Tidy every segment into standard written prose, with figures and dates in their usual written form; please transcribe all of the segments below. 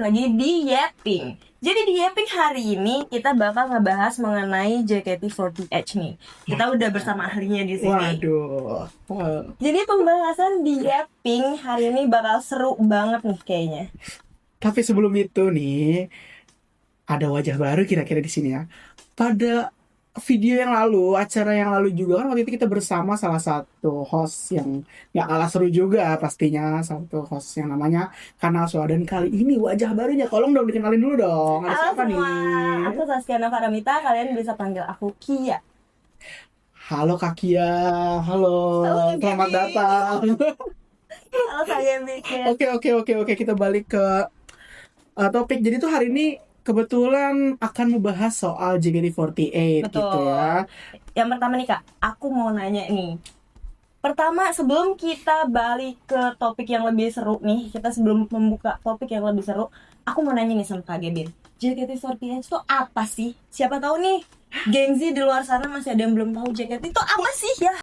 lagi di Yaping. Jadi di Yaping hari ini kita bakal ngebahas mengenai JKT48 nih. Kita udah bersama ahlinya di sini. Waduh. Jadi pembahasan di Yaping hari ini bakal seru banget nih kayaknya. Tapi sebelum itu nih, ada wajah baru kira-kira di sini ya. Pada video yang lalu, acara yang lalu juga kan waktu itu kita bersama salah satu host yang nggak kalah seru juga pastinya, satu host yang namanya Kanaswa. Dan kali ini wajah barunya, tolong dong dikenalin dulu dong. Ada Halo siapa semua, nih? aku Saskiana Faramita, kalian bisa panggil aku Kia. Halo Kak Kia, halo, Halo, Kak selamat Gaby. datang. Halo kalian bikin. Oke, kita balik ke topik. Jadi tuh hari ini kebetulan akan membahas soal JKT48 gitu Betul. ya. Yang pertama nih Kak, aku mau nanya nih. Pertama, sebelum kita balik ke topik yang lebih seru nih, kita sebelum membuka topik yang lebih seru, aku mau nanya nih sama Kak Gebin. JKT48 itu apa sih? Siapa tahu nih, gengsi di luar sana masih ada yang belum tahu JKT itu apa sih ya?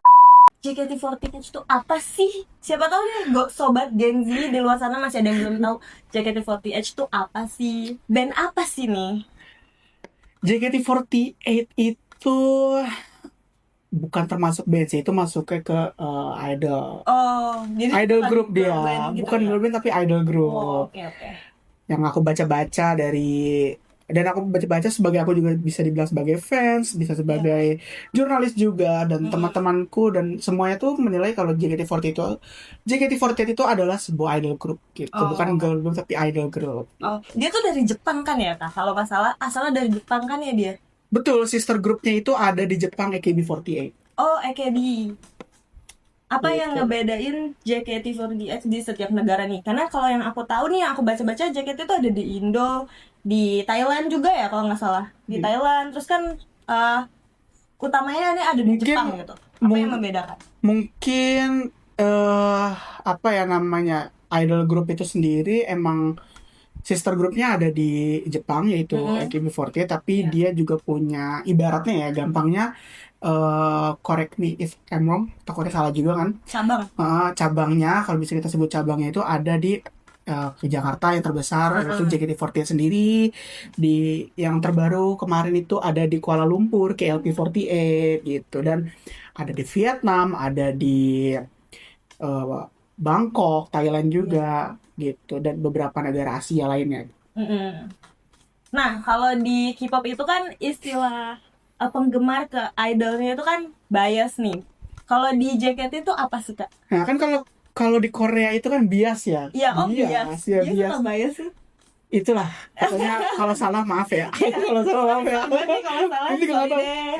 JKT48 itu apa sih? Siapa tahu nih, sobat gengsi di luar sana masih ada yang belum tahu JKT48 itu apa sih? Band apa sih nih? JKT48 itu bukan termasuk band sih, itu masuknya ke idol. Oh, jadi Idol bukan group dia, girl band gitu bukan ya? girl band tapi idol group. Oh, oke. Yang aku baca-baca dan aku baca-baca sebagai, aku juga bisa dibilang sebagai fans, bisa sebagai jurnalis juga, dan teman-temanku dan semuanya tuh menilai kalau JKT48 itu adalah sebuah idol group gitu, bukan girl group tapi idol group. Oh, dia tuh dari Jepang kan ya Kak? Kalau nggak salah, asalnya dari Jepang kan ya dia? Betul, sister groupnya itu ada di Jepang, AKB48. Oh, AKB. Apa yang Gitu. ngebedain JKT48 di setiap negara nih? Karena kalau yang aku tahu nih, yang aku baca-baca JKT itu ada di Indo, di Thailand juga ya kalau nggak salah. Di Thailand, terus kan utamanya ini ada di Mungkin Jepang gitu. Apa yang membedakan? Mungkin apa ya namanya, idol group itu sendiri emang sister groupnya ada di Jepang, yaitu AKB48, tapi dia juga punya, ibaratnya ya gampangnya, correct me if I'm wrong, takutnya salah juga kan, Cabang. cabangnya, kalau bisa kita sebut cabangnya itu ada di ke Jakarta yang terbesar, itu JKT48 sendiri. Di yang terbaru kemarin itu ada di Kuala Lumpur, KLP48 gitu, dan ada di Vietnam, ada di Bangkok, Thailand juga gitu, dan beberapa negara Asia lainnya. Nah, kalau di K-pop itu kan istilah penggemar ke idolnya itu kan bias nih. Kalau di JKT itu apa sih Kak? Nah kan kalau di Korea itu kan bias ya. Iya, bias. Ya, Iya, bias. suka bias sih. Itulah. Pokoknya kalau salah maaf ya. Kalau salah maaf ya. Berarti kalau salah Nanti nggak sorry tahu. deh.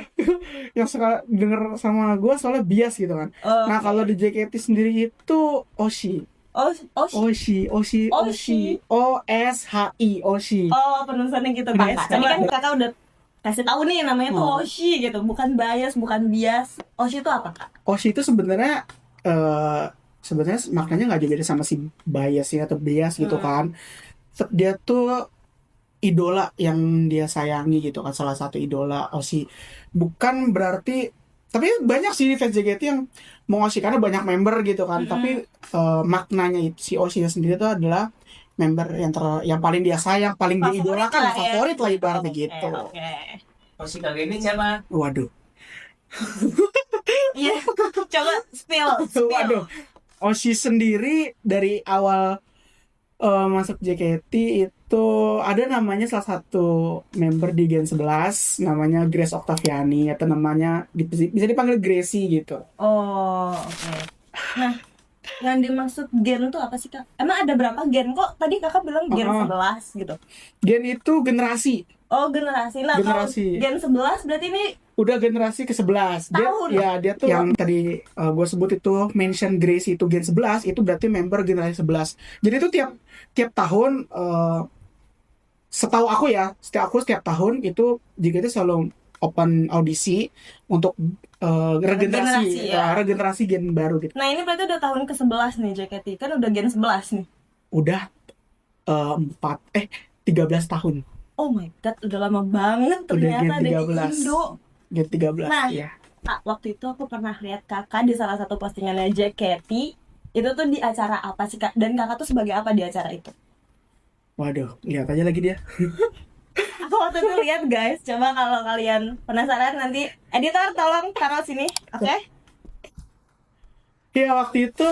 Yang suka denger sama gue soalnya bias gitu kan. Nah kalau di JKT sendiri itu Oshi. Oshi. Oshi. Oshi. Oh, penulisannya gitu guys. Tadi kan kakak udah kasih tahu nih namanya tuh Oshi gitu, bukan bias, bukan bias. Oshi itu apa Kak? Oshi itu sebenarnya maknanya nggak beda sama si bias ya atau bias gitu kan. Dia tuh idola yang dia sayangi gitu kan, salah satu idola Oshi. Bukan berarti, tapi banyak sih fans JKT yang mau Oshi karena banyak member gitu kan. Tapi maknanya si Oshi sendiri itu adalah member yang paling dia sayang, paling dia idolakan, favorit lah ibaratnya gitu. Oshi kali ini siapa? Waduh. Iya, coba spill. Waduh. Oshi sendiri dari awal masuk JKT itu ada namanya, salah satu member di Gen 11 namanya Grace Octaviani, atau namanya bisa dipanggil Gracie gitu. Oh, oke. Nah, yang dimaksud gen itu apa sih Kak? Emang ada berapa gen? Kok tadi Kakak bilang gen 11 gitu? Gen itu generasi. Oh, generasi. Nah, Generasi. kalau gen 11 berarti ini Udah generasi ke-11. Dia tuh yang tadi gue sebut itu, mention Gracie itu Gen 11, itu berarti member generasi 11. Jadi itu tiap tahun, setahu aku ya, setiap tahun itu JKT selalu open audisi untuk regenerasi gen baru gitu. Nah, ini berarti udah tahun ke-11 nih JKT. Kan udah gen 11 nih. Udah 13 tahun. Oh my god, udah lama banget ternyata di Indo. Gen 13. Nah, ya. Kak, waktu itu aku pernah lihat Kakak di salah satu postingannya JKT. Itu tuh di acara apa sih Kak? Dan Kakak tuh sebagai apa di acara itu? Waduh, lihat aja lagi dia. Aku waktu itu lihat guys, coba kalau kalian penasaran nanti editor tolong taruh sini, oke? Iya, waktu itu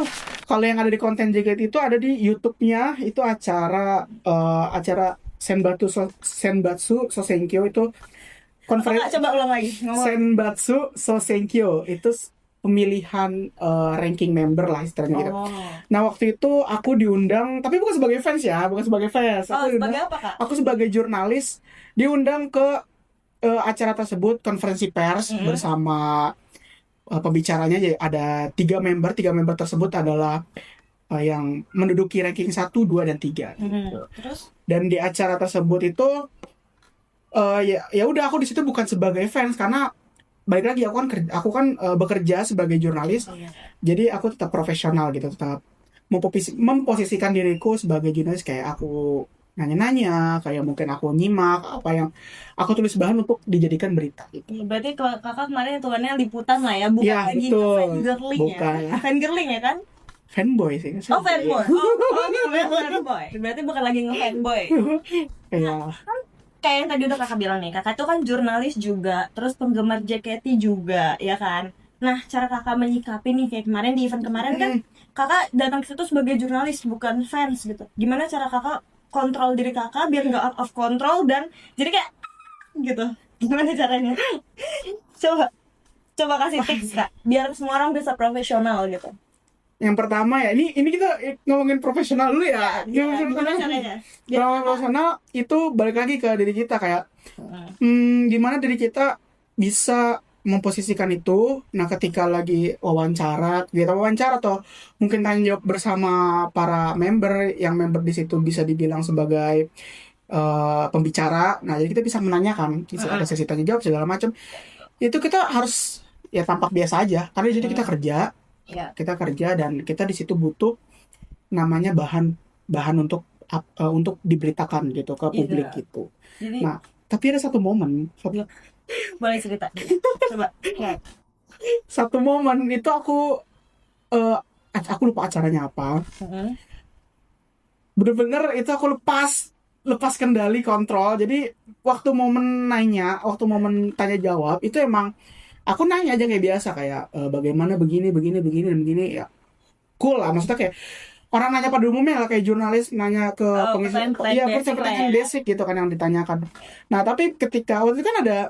kalau yang ada di konten JKT itu ada di YouTube-nya, itu acara Senbatsu Sosenkyo itu Apa konferensi. nggak? Coba ulang lagi ngomong. Senbatsu Sosenkyo itu pemilihan ranking member lah istilahnya gitu. Oh, Nah, waktu itu aku diundang, tapi bukan sebagai fans ya, bukan sebagai fans. oh Aku sebagai diundang, apa kak? aku sebagai jurnalis diundang ke acara tersebut, konferensi pers Mm-mm. bersama pembicaranya. Jadi ada tiga member tersebut adalah yang menduduki ranking 1, 2, dan 3. Terus? Dan di acara tersebut itu ya udah, aku di situ bukan sebagai fans karena balik lagi aku kan bekerja sebagai jurnalis. Oh, iya. Jadi aku tetap profesional gitu, tetap memposisikan diriku sebagai jurnalis, kayak aku nanya-nanya, kayak mungkin aku nyimak apa yang aku tulis bahan untuk dijadikan berita gitu. Berarti kakak kemarin hitungannya liputan lah ya, bukan Iya, lagi betul. fangirling Bukan. ya? Fangirling ya kan? Fanboy sih. Oh fanboy, fanboy. Berarti bukan lagi nge-fanboy. Iya. Kayak yang tadi udah kakak bilang nih, kakak tuh kan jurnalis juga, terus penggemar JKT juga, ya kan? Nah, cara kakak menyikapi nih, kayak kemarin di event kemarin kan, kakak datang ke situ sebagai jurnalis, bukan fans gitu. Gimana cara kakak kontrol diri kakak biar nggak out of control dan jadi kayak gitu? Gimana caranya? Coba kasih tips kak, biar semua orang bisa profesional gitu. Yang pertama ya, ini kita ngomongin profesional dulu ya. Gimana caranya? Kalau profesional itu balik lagi ke diri kita, kayak gimana diri kita bisa memposisikan itu. Nah, ketika lagi wawancara atau mungkin tanya jawab bersama para member, yang member di situ bisa dibilang sebagai pembicara. Nah, jadi kita bisa menanyakan, bisa ada sesi tanya jawab segala macam. Itu kita harus ya tampak biasa aja, karena di situ kita kerja. Ya. Kita kerja dan kita di situ butuh namanya bahan untuk diberitakan gitu ke publik gitu. Jadi Nah, tapi ada satu momen boleh cerita. Coba. Ya. satu momen itu aku lupa acaranya apa. Bener-bener itu aku lepas kendali, kontrol. Jadi waktu momen tanya jawab itu emang aku nanya aja kayak biasa, kayak bagaimana begini dan begini ya. Cool lah, maksudnya kayak orang nanya pada umumnya lah, kayak jurnalis nanya ke pengisi, iya, pertanyaan basic gitu kan yang ditanyakan. Nah, tapi ketika waktu itu kan ada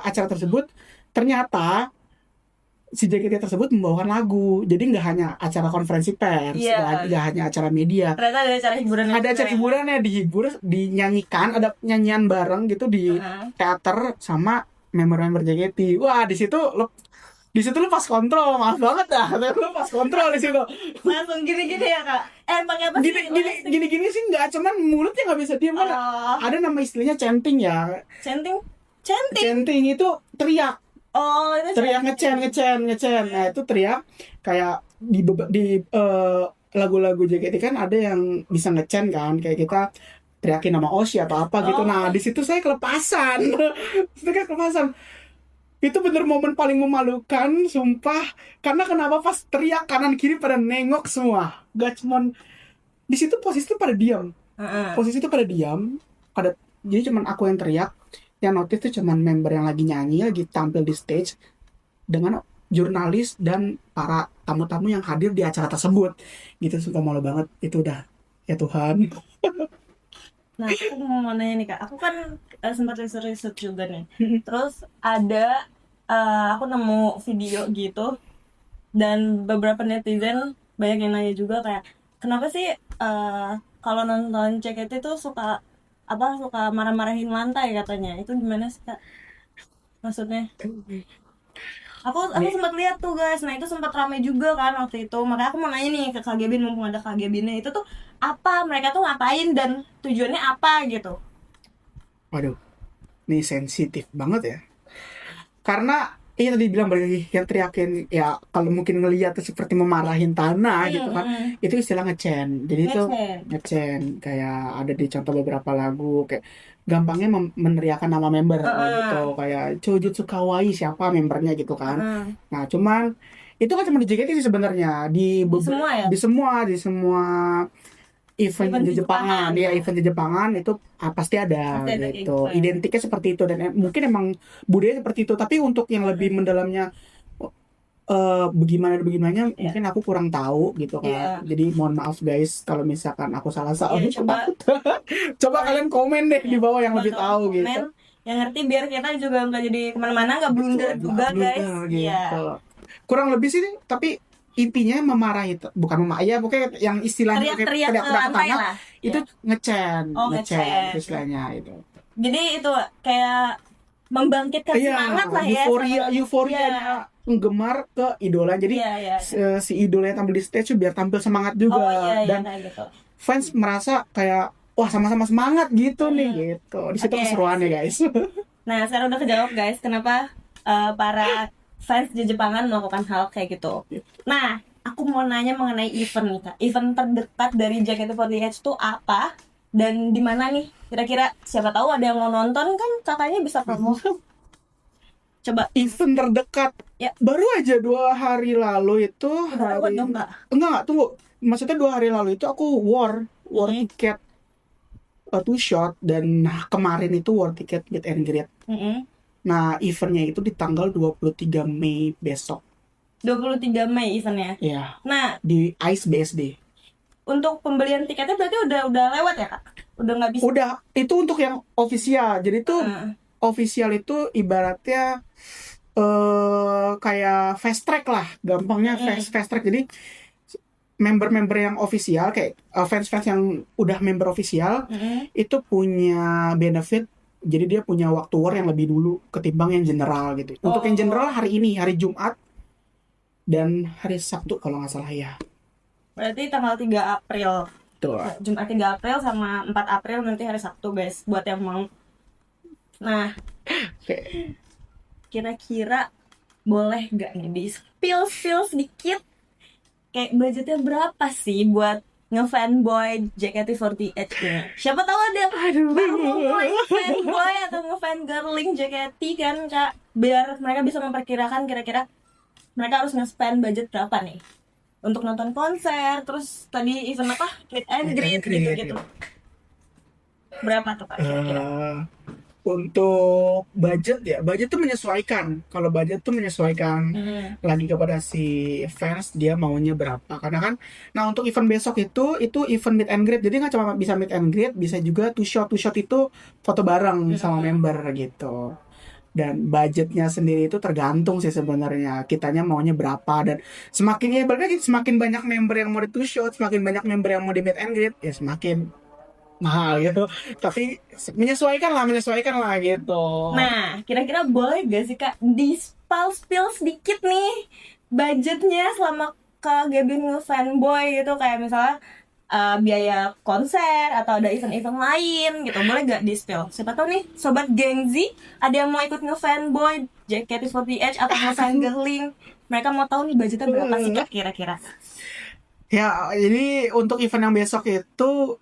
acara tersebut, ternyata si JKT tersebut membawakan lagu. Jadi nggak hanya acara konferensi pers, nggak hanya acara media. Ternyata ada acara hiburan. Ada acara hiburannya, dinyanyikan, ada nyanyian bareng gitu di teater sama member-member JKT. Wah, di situ lepas kontrol, maaf banget dah. Lepas kontrol di situ. Langsung gini-gini ya kak. Pakai apa sih? Gini sih nggak, cuman mulutnya nggak bisa diam kan. Ada nama istilahnya chanting ya. Chanting itu teriak. Oh, itu teriak ngecen. Nah, itu teriak kayak di lagu-lagu JKT kan ada yang bisa ngecen kan, kayak kita teriakin nama Oshi atau apa gitu. Nah, di situ saya kelepasan. Itu bener momen paling memalukan, sumpah. Karena kenapa, pas teriak kanan kiri pada nengok semua. Gak cuman di situ, posisi itu pada diam. Jadi cuman aku yang teriak. Yang notice tuh cuman member yang lagi nyanyi, lagi tampil di stage dengan jurnalis dan para tamu-tamu yang hadir di acara tersebut. Gitu, suka malu banget. Itu udah, ya Tuhan. Nah, aku mau nanya nih kak, aku kan sempat research juga nih. Terus ada aku nemu video gitu, dan beberapa netizen banyak yang nanya juga kayak, kenapa sih kalau nonton JKT tuh suka marah-marahin lantai katanya. Itu gimana sih kak? Maksudnya? Aku sempat lihat tuh guys. Nah, itu sempat ramai juga kan waktu itu. Makanya aku mau nanya nih ke Kak Gebin, mumpung ada Kak Gebinnya. Itu tuh apa? Mereka tuh ngapain dan tujuannya apa gitu? Waduh, ini sensitif banget ya. Karena iya, tadi bilang balik lagi, yang teriakin ya, kalau mungkin ngelihat tuh seperti memarahin tanah gitu kan. Itu istilah ngecen. Jadi itu ngecen, kayak ada di contoh beberapa lagu, kayak gampangnya meneriakan nama member gitu, kayak Chojutsu Kawaii siapa membernya gitu kan. Nah, cuman itu kan cuma di JKT sih sebenarnya, di semua event di Jepangan, ya. event di Jepangan itu pasti ada Pasti ada kayak gitu. gitu, ya. Identiknya seperti itu dan mungkin emang budaya seperti itu. Tapi untuk yang lebih mendalamnya bagaimana Iya. mungkin aku kurang tahu gitu Iya. kan. Jadi mohon maaf guys kalau misalkan aku salah. Iya, Coba kalian komen deh di bawah yang lebih Buat tahu komen gitu. yang ngerti biar kita juga nggak jadi kemana-mana, nggak blunder juga guys. Gitu. Iya. Kurang lebih sih, tapi intinya memarahi, bukan memarahi ya, pokoknya yang istilahnya Teriak-teriak ke teriak-teriak lantai tanah, lah. itu Iya. ngecen, Oh, ngecen. itu istilahnya itu. Jadi itu kayak membangkitkan semangat lah ya. Euforia penggemar ke idola. Jadi Iya. si idola yang tampil di stage biar tampil semangat juga. Oh iya, Dan kayak gitu. fans merasa kayak wah sama-sama semangat gitu nih gitu. Di situ Oke. keseruannya guys. Nah, sekarang udah kejawab guys, kenapa para fans di Jepangan melakukan hal kayak gitu. Nah, aku mau nanya mengenai event nih Kak. Event terdekat dari JKT48 itu apa? Dan di mana nih? Kira-kira siapa tahu ada yang mau nonton kan kakaknya bisa promo. Coba Event terdekat. Ya. Baru aja 2 hari lalu itu Udah lewat dong, Kak. Enggak, tunggu. Maksudnya 2 hari lalu itu aku war tiket two shot dan kemarin itu war tiket meet and greet. Nah, eventnya itu di tanggal 23 Mei besok. 23 Mei eventnya. Ya, Nah, di ICE BSD. untuk pembelian tiketnya berarti udah lewat ya Kak? Udah nggak bisa. Udah, itu untuk yang ofisial. Jadi tuh Heeh. official itu ibaratnya kayak fast track lah, gampangnya fast track. Jadi member-member yang official kayak fans-fans yang udah member official itu punya benefit. Jadi dia punya waktu war yang lebih dulu ketimbang yang general gitu. Untuk yang general hari ini, hari Jumat dan hari Sabtu kalau nggak salah ya. Berarti tanggal 3 April. Tuh. Jumat 3 April sama 4 April nanti hari Sabtu guys, buat yang mau. Nah, kira-kira boleh gak nih di spill sedikit kayak budgetnya berapa sih buat ngefanboy JKT48 ini? Siapa tahu ada baru mau fanboy atau ngefangirling JKT kan Kak, biar mereka bisa memperkirakan kira-kira mereka harus nge-spend budget berapa nih untuk nonton konser, terus tadi event apa? Meet and greet gitu-gitu. Berapa tuh Kak kira-kira? Untuk budget tuh menyesuaikan. Kalau budget tuh menyesuaikan lagi kepada si fans dia maunya berapa. Karena kan, nah untuk event besok itu event meet and greet. Jadi nggak cuma bisa meet and greet, bisa juga two shot itu foto bareng sama member gitu. Dan budgetnya sendiri itu tergantung sih sebenarnya kitanya maunya berapa. Dan semakin semakin banyak member yang mau di two shot, semakin banyak member yang mau di meet and greet, ya semakin mahal gitu. Tapi menyesuaikan lah gitu. Nah, kira-kira boleh gak sih Kak di spill sedikit nih budgetnya selama Kak Gebin nge-fanboy gitu, kayak misalnya biaya konser atau ada event-event lain gitu, boleh gak di spill? Siapa tahu nih sobat Gen Z ada yang mau ikut nge-fanboy JKT48 atau nge-fangirling, mereka mau tahu nih budgetnya berapa sih Kak kira-kira? Ya, jadi untuk event yang besok itu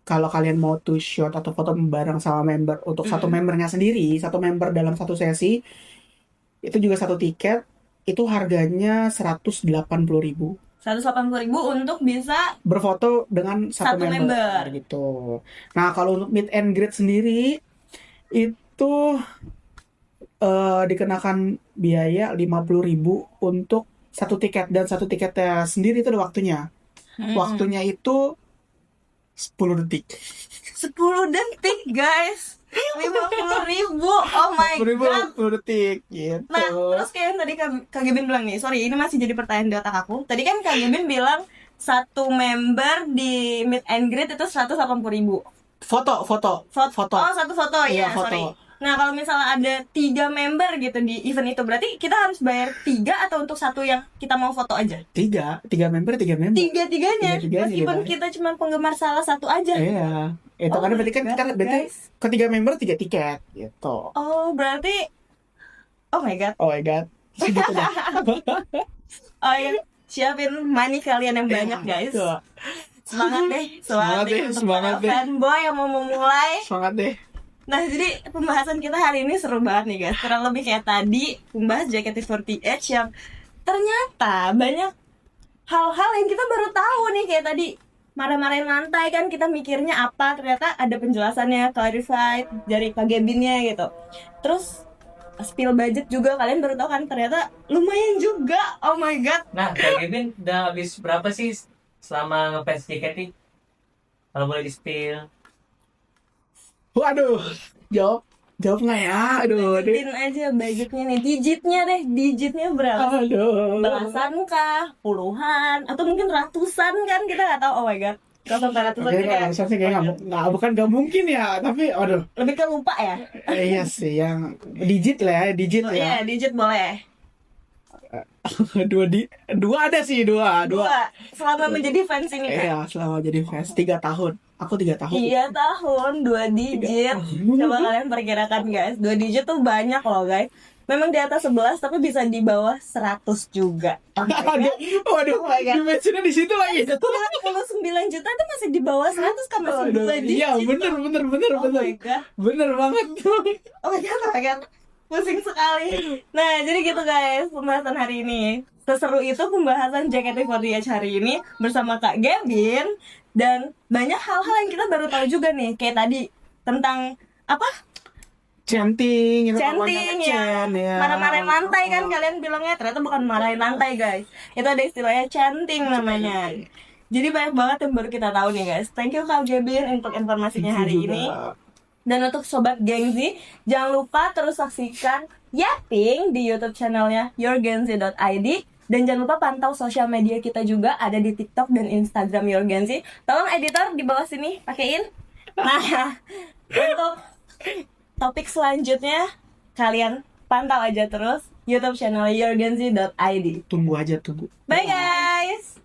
kalau kalian mau two shot atau foto bareng sama member untuk satu membernya sendiri, satu member dalam satu sesi itu juga satu tiket itu harganya 180.000. 180.000 untuk bisa berfoto dengan satu member gitu. Nah, kalau untuk meet and greet sendiri itu dikenakan biaya 50.000 untuk satu tiket, dan satu tiketnya sendiri itu ada waktunya. Waktunya itu 10 detik. 10 detik guys, 50.000. Oh my god. 10 detik gitu. Nah, terus kayak yang tadi Kak Gebin bilang nih, sorry ini masih jadi pertanyaan di otak aku. Tadi kan Kak Gebin bilang satu member di meet and greet itu 180.000. Foto. Oh, satu foto Iya, ya, foto. sorry. Nah, kalau misalnya ada 3 member gitu di event itu, berarti kita harus bayar 3 atau untuk satu yang kita mau foto aja? Tiga member. Tiga-tiganya, Tiga-tiganya, meskipun iya. kita cuma penggemar salah satu aja. Iya. Itu Oh kan my berarti kan God, kita berarti guys. ketiga member 3 tiket gitu. Oh, berarti oh my god. Oh my god. Segitu dah. Oh ya, siapin money kalian yang banyak guys. Tuh. Semangat deh untuk Semangat para deh. fanboy yang mau memulai. Semangat deh. Nah, jadi pembahasan kita hari ini seru banget nih guys. Kurang lebih kayak tadi membahas JKT48 yang ternyata banyak hal-hal yang kita baru tahu nih, kayak tadi marah-marahin lantai kan, kita mikirnya apa, ternyata ada penjelasannya, clarified dari Kak Gebinnya gitu. Terus spill budget juga, kalian baru tahu kan, ternyata lumayan juga. Oh my god. Nah, Kak Kevin udah habis berapa sih selama ngefans JKT? Kalau boleh di-spill. Waduh, jawab nggak ya? Aduh, Budgetin aja budgetnya nih, digitnya berapa? aduh. Belasan kah, puluhan, atau mungkin ratusan kan, kita nggak tahu. Oh my god, kalau sampai ratusan Oke, sih kayak kalau sih kayak bukan nggak mungkin ya, tapi aduh, lebih ke lupa ya. iya sih yang digit lah ya, digit Oh, ya. iya, digit boleh. Dua ada sih, dua. Selama menjadi fans ini kan. Iya, selama jadi fans 3 tahun. Aku 3 tahun. 3 tahun, 2 digit. Coba kalian perkirakan guys, 2 digit tuh banyak loh guys. Memang di atas 11 tapi bisa di bawah 100 juga. Waduh, Oh my God. dimensinya di situ lagi. 49 juta itu masih di bawah 100 kan, masih Aduh, 2 digit. iya, bener. Oh my god. Bener banget. Oh my god. Pusing sekali. Nah, jadi gitu guys pembahasan hari ini. Seseru itu pembahasan JKT48 hari ini bersama Kak Gebin. Dan banyak hal-hal yang kita baru tahu juga nih. Kayak tadi tentang apa? Chanting, itu Chanting ya. Marah-marahin lantai kan kalian bilangnya, ternyata bukan marahin lantai guys. Itu ada istilahnya chanting namanya. Jadi banyak banget yang baru kita tahu nih guys. Thank you Kak Gebin untuk informasinya hari ini. Dan untuk Sobat Gengzi, jangan lupa terus saksikan Yaping di YouTube channelnya yourgenzi.id. Dan jangan lupa pantau sosial media kita juga, ada di TikTok dan Instagram Yourgenzi. Tolong editor di bawah sini pakein. Nah, untuk topik selanjutnya, kalian pantau aja terus YouTube channel yourgenzi.id. Tunggu aja. Bye guys!